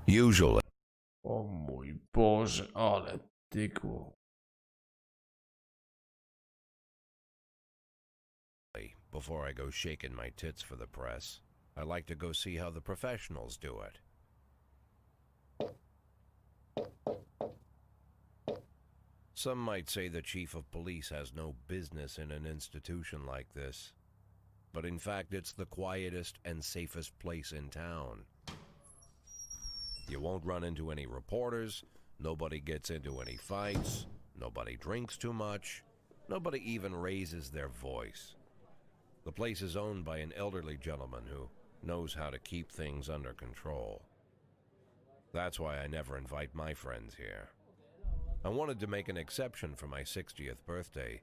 Usually. O mój Boże, ale tykło. Before I go shaking my tits for the press, I like to go see how the professionals do it. Some might say the chief of police has no business in an institution like this, but in fact it's the quietest and safest place in town. You won't run into any reporters, nobody gets into any fights, nobody drinks too much, nobody even raises their voice. The place is owned by an elderly gentleman who knows how to keep things under control. That's why I never invite my friends here. I wanted to make an exception for my 60th birthday,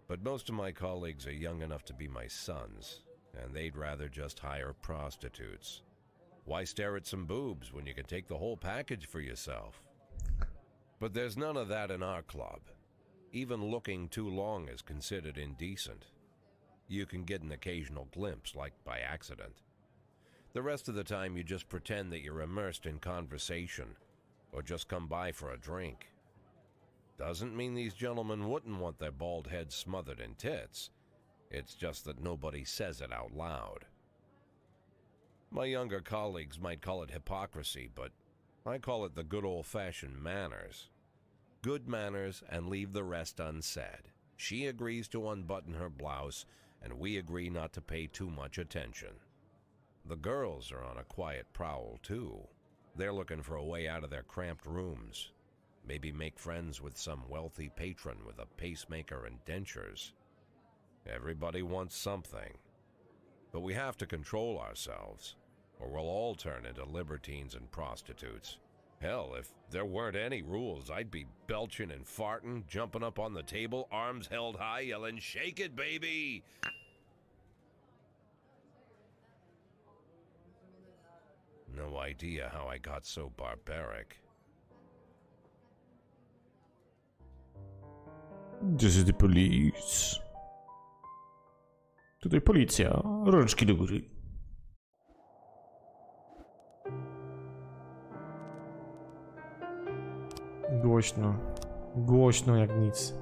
but most of my colleagues are young enough to be my sons, and they'd rather just hire prostitutes. Why stare at some boobs when you can take the whole package for yourself? But there's none of that in our club. Even looking too long is considered indecent. You can get an occasional glimpse, like by accident. The rest of the time you just pretend that you're immersed in conversation, or just come by for a drink. Doesn't mean these gentlemen wouldn't want their bald heads smothered in tits. It's just that nobody says it out loud. My younger colleagues might call it hypocrisy, but I call it the good old-fashioned manners. Good manners and leave the rest unsaid. She agrees to unbutton her blouse, and we agree not to pay too much attention. The girls are on a quiet prowl, too. They're looking for a way out of their cramped rooms. Maybe make friends with some wealthy patron with a pacemaker and dentures. Everybody wants something. But we have to control ourselves, or we'll all turn into libertines and prostitutes. Hell, if there weren't any rules, I'd be belching and farting, jumping up on the table, arms held high, yelling, "Shake it, baby!" No idea how I got so barbaric. This is the police. Tutaj policja. Rączki do góry. Głośno. Głośno jak nic.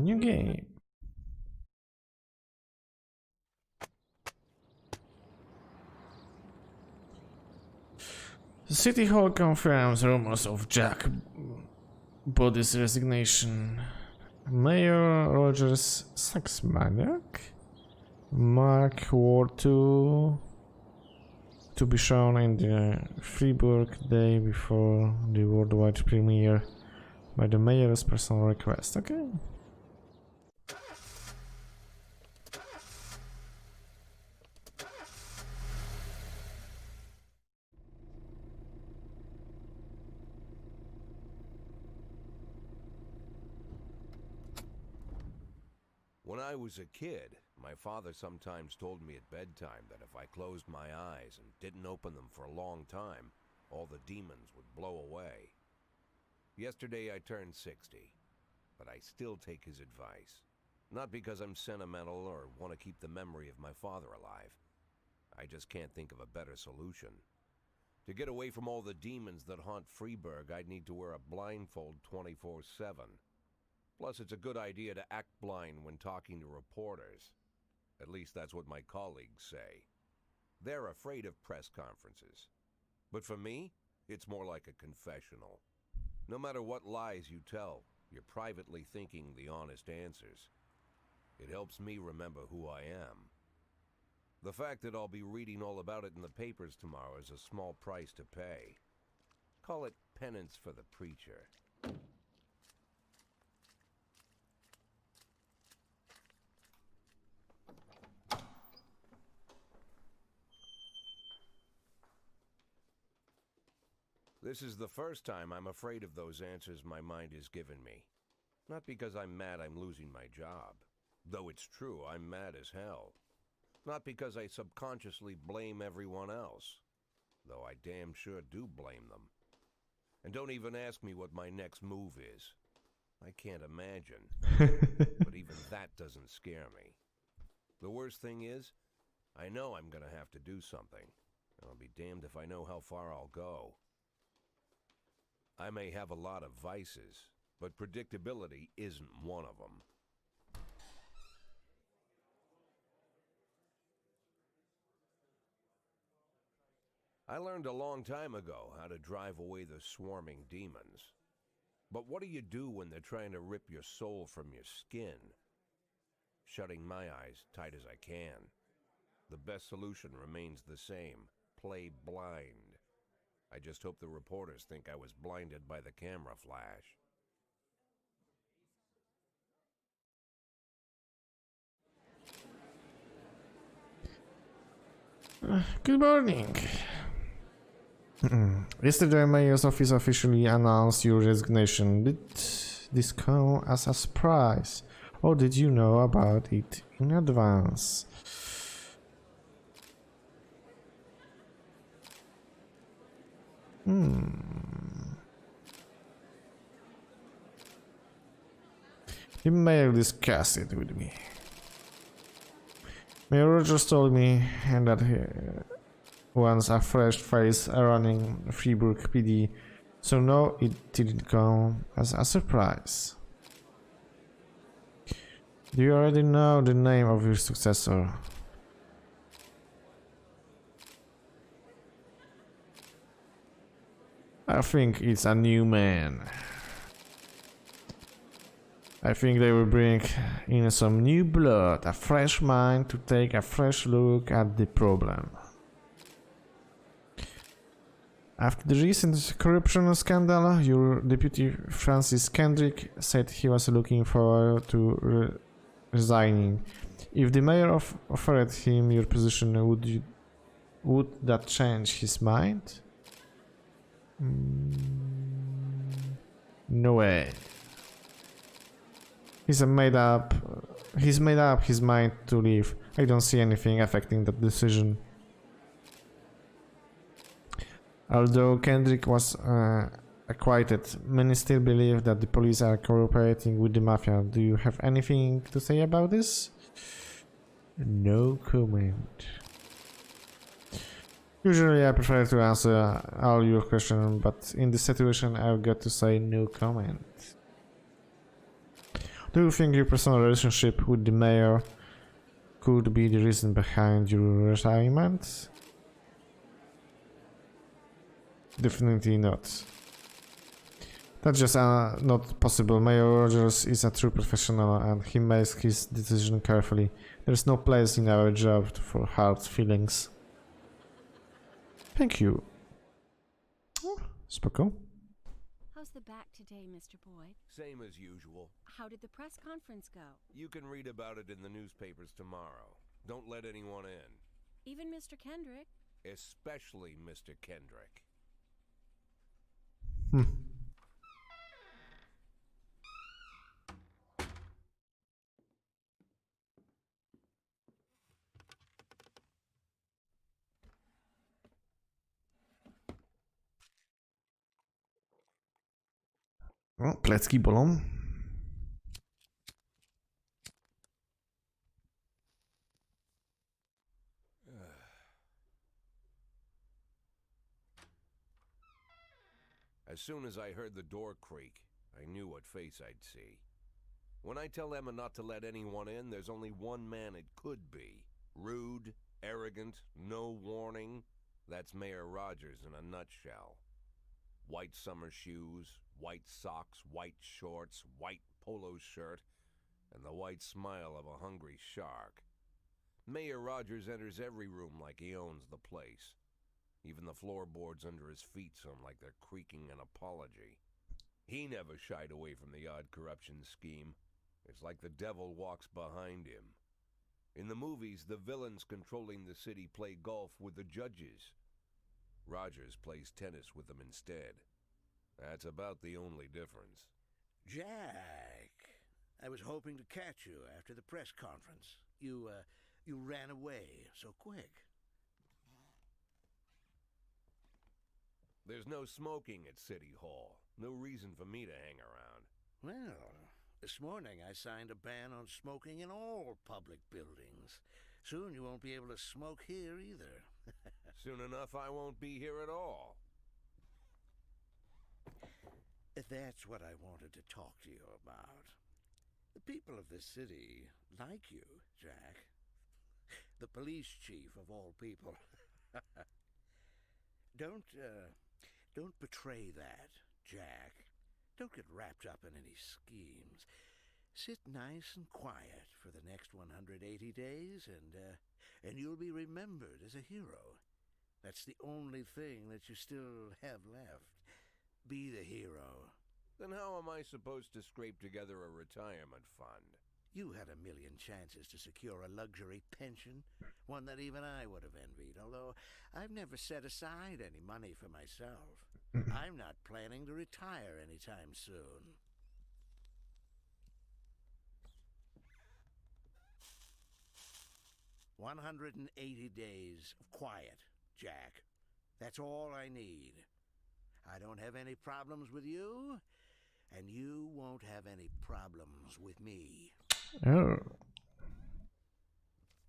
New game. The City Hall confirms rumors of Jack Body's resignation. Mayor Rogers sex maniac. Mark Ward 2 to be shown in the Freeburg day before the worldwide premiere by the mayor's personal request. Okay. When I was a kid, my father sometimes told me at bedtime that if I closed my eyes and didn't open them for a long time, all the demons would blow away. Yesterday I turned 60, but I still take his advice. Not because I'm sentimental or want to keep the memory of my father alive. I just can't think of a better solution. To get away from all the demons that haunt Freeburg, I'd need to wear a blindfold 24/7. Plus, it's a good idea to act blind when talking to reporters. At least that's what my colleagues say. They're afraid of press conferences. But for me, it's more like a confessional. No matter what lies you tell, you're privately thinking the honest answers. It helps me remember who I am. The fact that I'll be reading all about it in the papers tomorrow is a small price to pay. Call it penance for the preacher. This is the first time I'm afraid of those answers my mind has given me. Not because I'm mad I'm losing my job. Though it's true, I'm mad as hell. Not because I subconsciously blame everyone else. Though I damn sure do blame them. And don't even ask me what my next move is. I can't imagine. But even that doesn't scare me. The worst thing is, I know I'm gonna have to do something. And I'll be damned if I know how far I'll go. I may have a lot of vices, but predictability isn't one of them. I learned a long time ago how to drive away the swarming demons. But what do you do when they're trying to rip your soul from your skin? Shutting my eyes tight as I can. The best solution remains the same. Play blind. I just hope the reporters think I was blinded by the camera flash. Good morning. Yesterday, Mayor's office officially announced your resignation. Did this come as a surprise, or did you know about it in advance? The mayor discussed it with me. Mayor Rogers told me that he wants a fresh face running Freeburg PD, so no, it didn't come as a surprise. Do you already know the name of your successor? I think it's a new man. I think they will bring in some new blood, a fresh mind to take a fresh look at the problem. After the recent corruption scandal, your deputy Francis Kendrick said he was looking forward to resigning. If the mayor offered him your position, would that change his mind? No way. He's made up his mind to leave. I don't see anything affecting that decision. Although Kendrick was acquitted, many still believe that the police are cooperating with the mafia. Do you have anything to say about this? No comment. Usually I prefer to answer all your questions, but in this situation I've got to say no comment. Do you think your personal relationship with the mayor could be the reason behind your retirement? Definitely not. That's just not possible. Mayor Rogers is a true professional and he makes his decision carefully. There's no place in our job for hard feelings. Thank you. Spoko. How's the back today, Mr. Boyd? Same as usual. How did the press conference go? You can read about it in the newspapers tomorrow. Don't let anyone in. Even Mr. Kendrick? Especially Mr. Kendrick. O, plecki bolą. As soon as I heard the door creak, I knew what face I'd see. When I tell Emma not to let anyone in, there's only one man it could be. Rude, arrogant, no warning. That's Mayor Rogers in a nutshell. White summer shoes, white socks, white shorts, white polo shirt, and the white smile of a hungry shark. Mayor Rogers enters every room like he owns the place. Even the floorboards under his feet sound like they're creaking an apology. He never shied away from the odd corruption scheme. It's like the devil walks behind him. In the movies, the villains controlling the city play golf with the judges. Rogers plays tennis with them instead. That's about the only difference. Jack, I was hoping to catch you after the press conference. You ran away so quick. There's no smoking at City Hall. No reason for me to hang around. Well, this morning I signed a ban on smoking in all public buildings. Soon you won't be able to smoke here either. Soon enough, I won't be here at all. That's what I wanted to talk to you about. The people of this city like you, Jack. The police chief of all people. Don't betray that, Jack. Don't get wrapped up in any schemes. Sit nice and quiet for the next 180 days, and you'll be remembered as a hero. That's the only thing that you still have left. Be the hero. Then how am I supposed to scrape together a retirement fund? You had a million chances to secure a luxury pension, one that even I would have envied, although I've never set aside any money for myself. I'm not planning to retire anytime soon. "180 days of quiet, Jack. That's all I need. I don't have any problems with you, and you won't have any problems with me." Oh.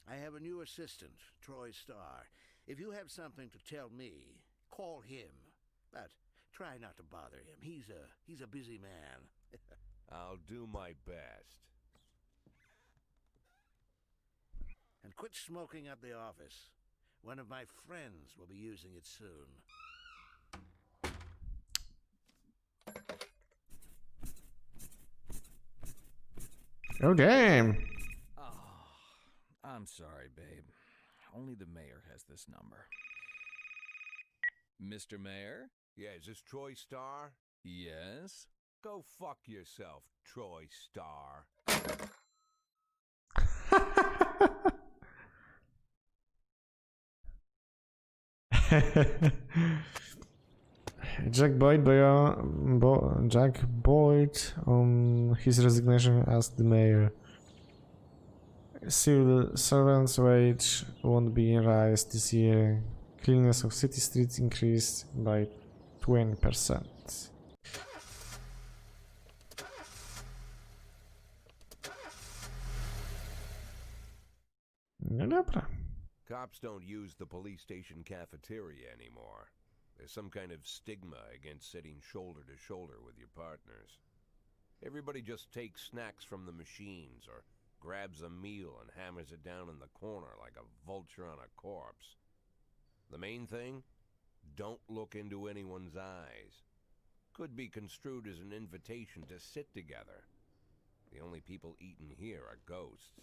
I have a new assistant, Troy Starr. If you have something to tell me, call him. But try not to bother him. He's a busy man. I'll do my best. And quit smoking up the office. One of my friends will be using it soon. Oh, damn. Oh, I'm sorry, babe. Only the mayor has this number. Mr. Mayor? Yeah, is this Troy Starr? Yes? Go fuck yourself, Troy Starr. Jack Boyd on his resignation as the mayor. Civil servants' wage won't be raised this year. Cleanliness of city streets increased by 20%. No dobra. Cops don't use the police station cafeteria anymore. There's some kind of stigma against sitting shoulder to shoulder with your partners. Everybody just takes snacks from the machines or grabs a meal and hammers it down in the corner like a vulture on a corpse. The main thing? Don't look into anyone's eyes. Could be construed as an invitation to sit together. The only people eating here are ghosts.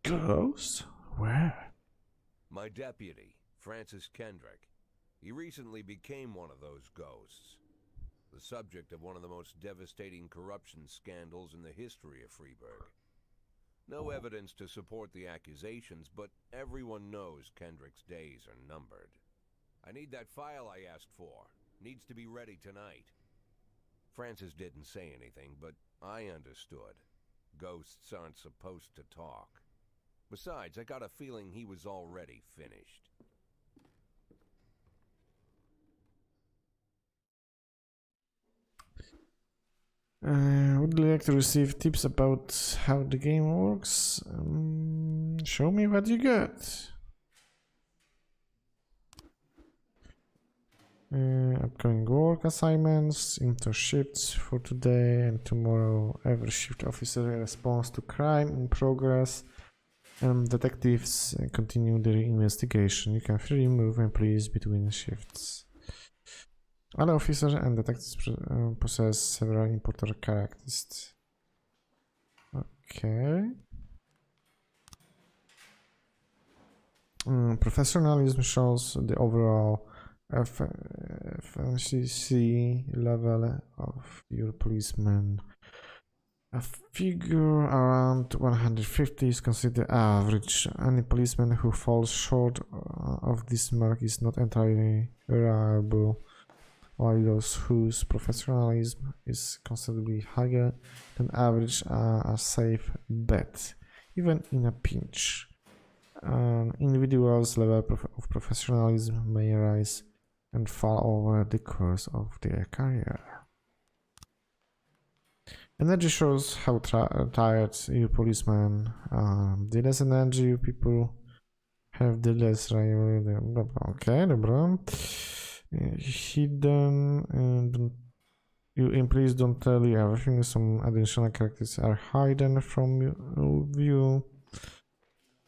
Ghost? Where? My deputy, Francis Kendrick. He recently became one of those ghosts. The subject of one of the most devastating corruption scandals in the history of Freeburg. No evidence to support the accusations, but everyone knows Kendrick's days are numbered. I need that file I asked for. Needs to be ready tonight. Francis didn't say anything, but I understood. Ghosts aren't supposed to talk. Besides, I got a feeling he was already finished. Would you like to receive tips about how the game works? Show me what you got. Upcoming work assignments, into shifts for today and tomorrow. Every shift officer responds to crime in progress. Detectives continue their investigation. You can freely move employees between shifts. Other officers and detectives possess several important characteristics. Okay. Professionalism shows the overall efficiency level of your policeman. A figure around 150 is considered average. Any policeman who falls short of this mark is not entirely reliable, while those whose professionalism is considerably higher than average are a safe bet, even in a pinch. An individual's level of professionalism may rise and fall over the course of their career. Energy shows how tired you policemen are. The less energy you people have, the less reliable. Okay, dobra. Hidden. You employees don't tell you everything. Some additional characters are hidden from view.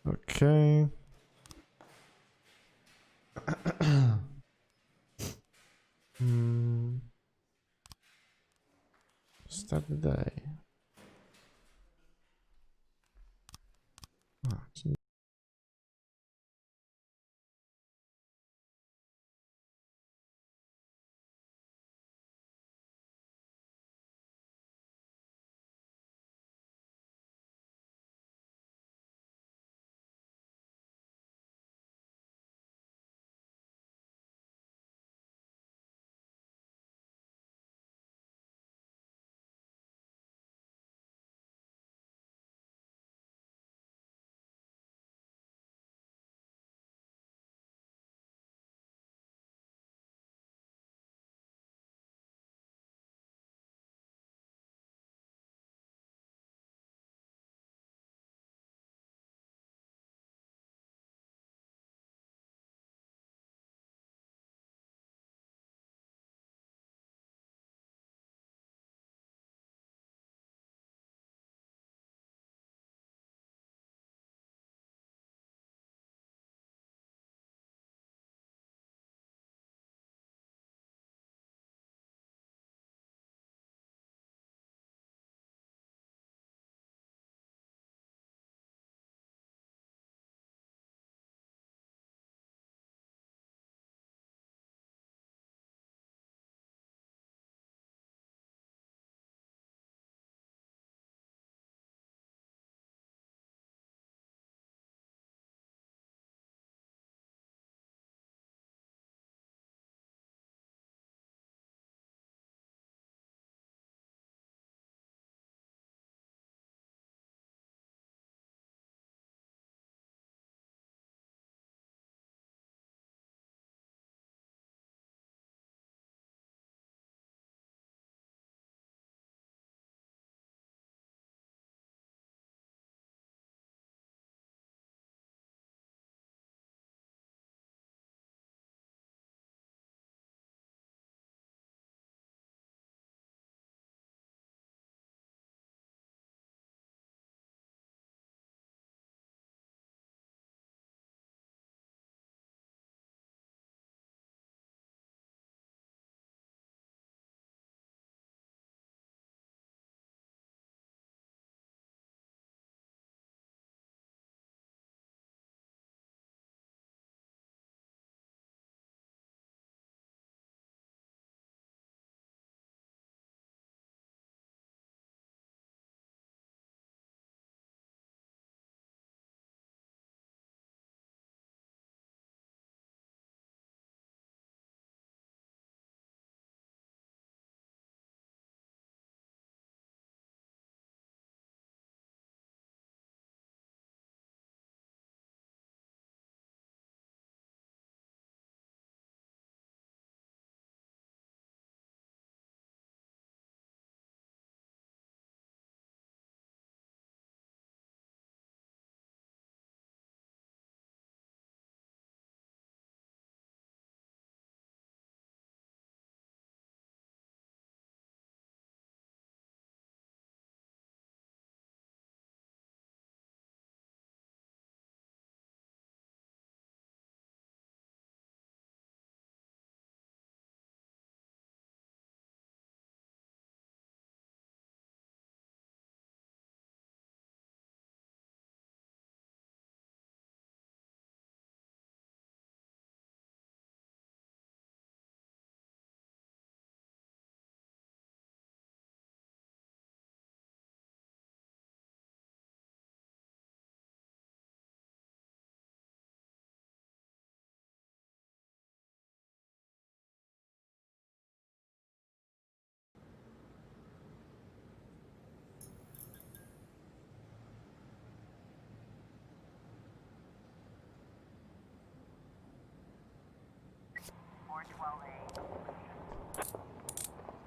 Okay. Start the day.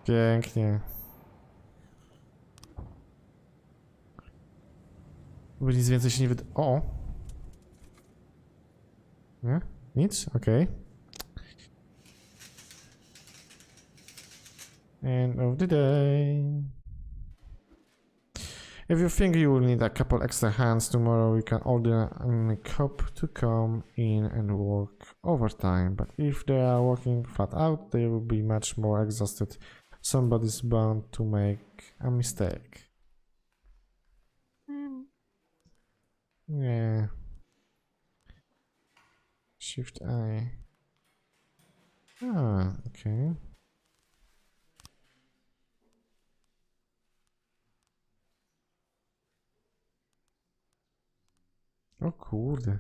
Pięknie. Bo nic więcej się nie wyda... O! Nie? Nic? Okej. End of the day. If you think you will need a couple extra hands tomorrow, we can order a cop to come in and work overtime. But if they are working flat out, they will be much more exhausted. Somebody's bound to make a mistake. Nie. Shift I. Okay. O kurde.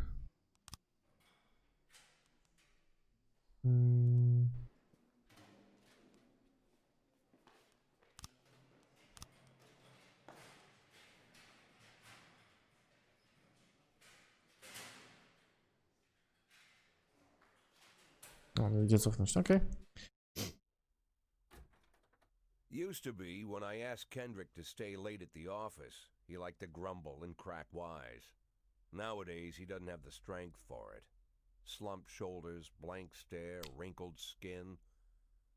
O, gdzie cofnąć, okej. Used to be, when I asked Kendrick to stay late at the office, he liked to grumble and crack wise. Nowadays, he doesn't have the strength for it. Slumped shoulders, blank stare, wrinkled skin.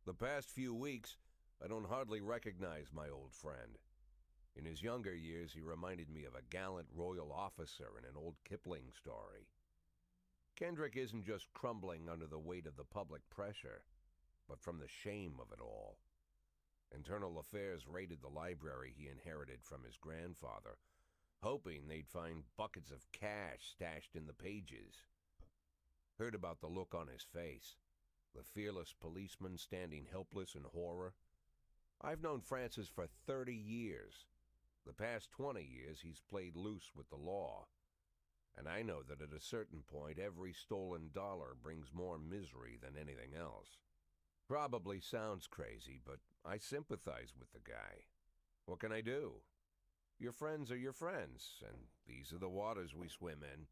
The past few weeks, I don't hardly recognize my old friend. In his younger years, he reminded me of a gallant royal officer in an old Kipling story. Kendrick isn't just crumbling under the weight of the public pressure, but from the shame of it all. Internal Affairs raided the library he inherited from his grandfather, hoping they'd find buckets of cash stashed in the pages. Heard about the look on his face, the fearless policeman standing helpless in horror. I've known Francis for 30 years. The past 20 years he's played loose with the law. And I know that at a certain point every stolen dollar brings more misery than anything else. Probably sounds crazy, but I sympathize with the guy. What can I do? Your friends are your friends, and these are the waters we swim in.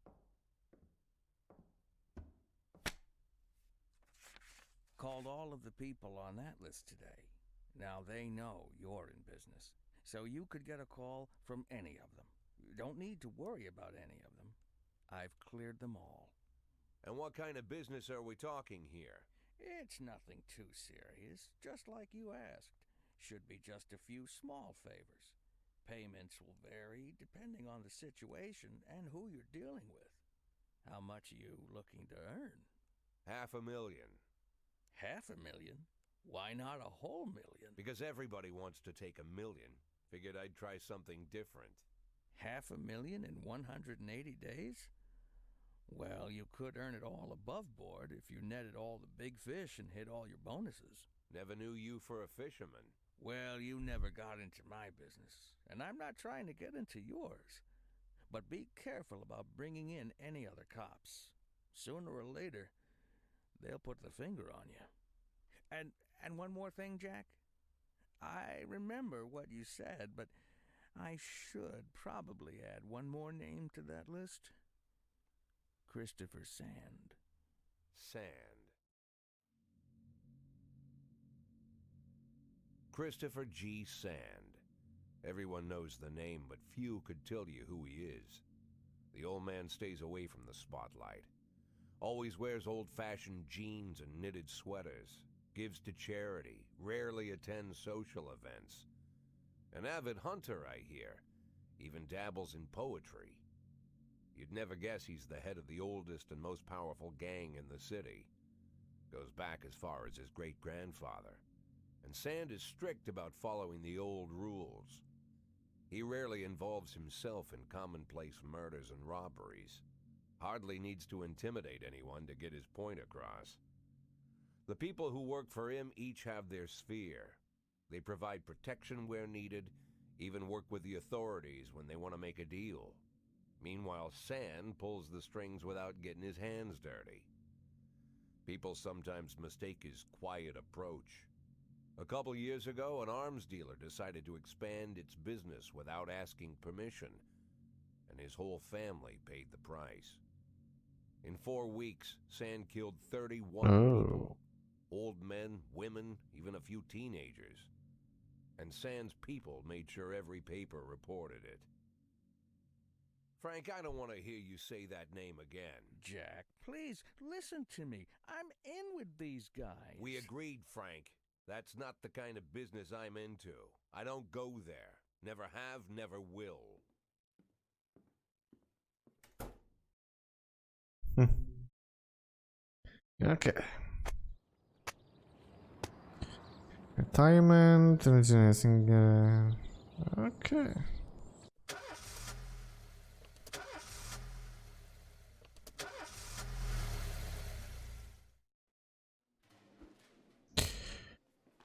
Called all of the people on that list today. Now they know you're in business, so you could get a call from any of them. You don't need to worry about any of them. I've cleared them all. And what kind of business are we talking here? It's nothing too serious, just like you asked. Should be just a few small favors. Payments will vary depending on the situation and who you're dealing with. How much are you looking to earn? $500,000. $500,000? Why not a whole million? Because everybody wants to take $1 million. Figured I'd try something different. $500,000 in 180 days? Well, you could earn it all above board if you netted all the big fish and hit all your bonuses. Never knew you for a fisherman. Well, you never got into my business, and I'm not trying to get into yours. But be careful about bringing in any other cops. Sooner or later, they'll put the finger on you. And one more thing, Jack. I remember what you said, but I should probably add one more name to that list. Christopher Sand. Sand. Christopher G. Sand. Everyone knows the name, but few could tell you who he is. The old man stays away from the spotlight. Always wears old-fashioned jeans and knitted sweaters. Gives to charity. Rarely attends social events. An avid hunter, I hear. Even dabbles in poetry. You'd never guess he's the head of the oldest and most powerful gang in the city. Goes back as far as his great-grandfather. And Sand is strict about following the old rules. He rarely involves himself in commonplace murders and robberies. Hardly needs to intimidate anyone to get his point across. The people who work for him each have their sphere. They provide protection where needed, even work with the authorities when they want to make a deal. Meanwhile, Sand pulls the strings without getting his hands dirty. People sometimes mistake his quiet approach. A couple years ago, an arms dealer decided to expand its business without asking permission, and his whole family paid the price. In 4 weeks, Sand killed 31 people. Old men, women, even a few teenagers. And Sans people made sure every paper reported it. Frank, I don't want to hear you say that name again. Jack, please listen to me. I'm in with these guys. We agreed, Frank. That's not the kind of business I'm into. I don't go there. Never have, never will. Okay. Retirement, anything, okay.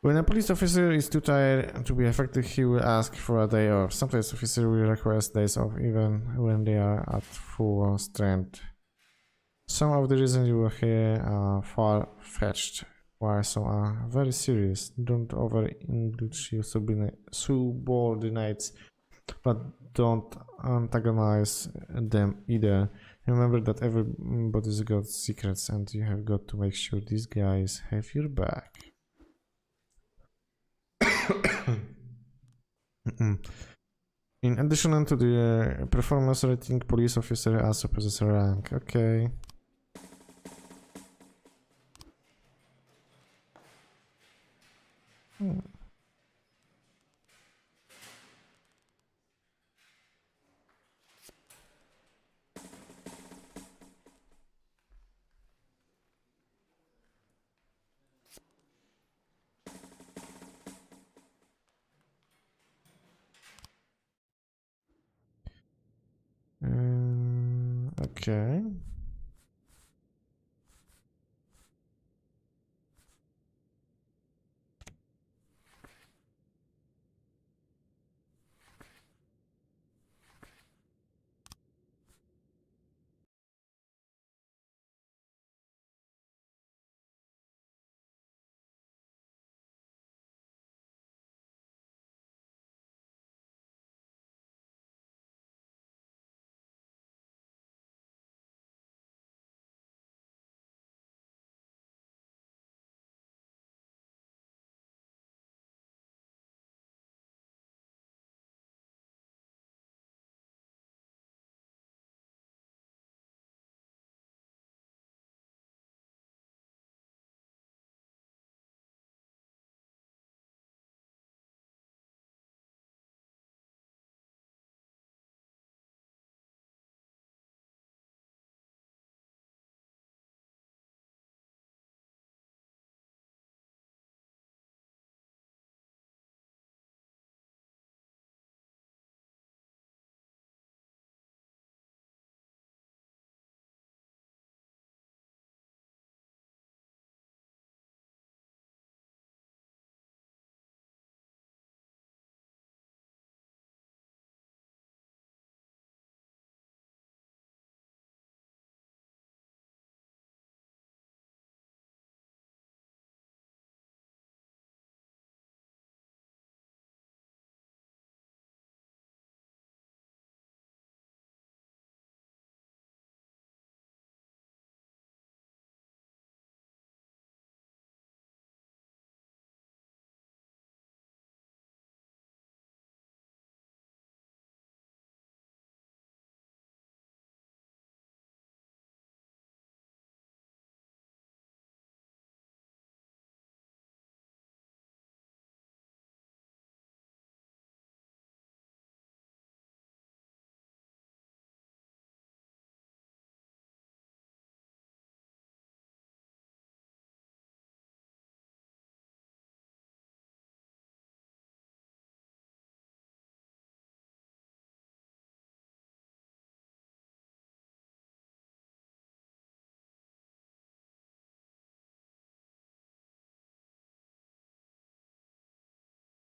When a police officer is too tired to be effective, he will ask for a day off. Sometimes officers will request days off even when they are at full strength. Some of the reasons you will hear are far-fetched, while some are very serious. Don't over-indulge your subordinates, but don't antagonize them either. Remember that everybody's got secrets, and you have got to make sure these guys have your back. In addition to the performance rating, police officer also possesses a rank. Okay. Okay.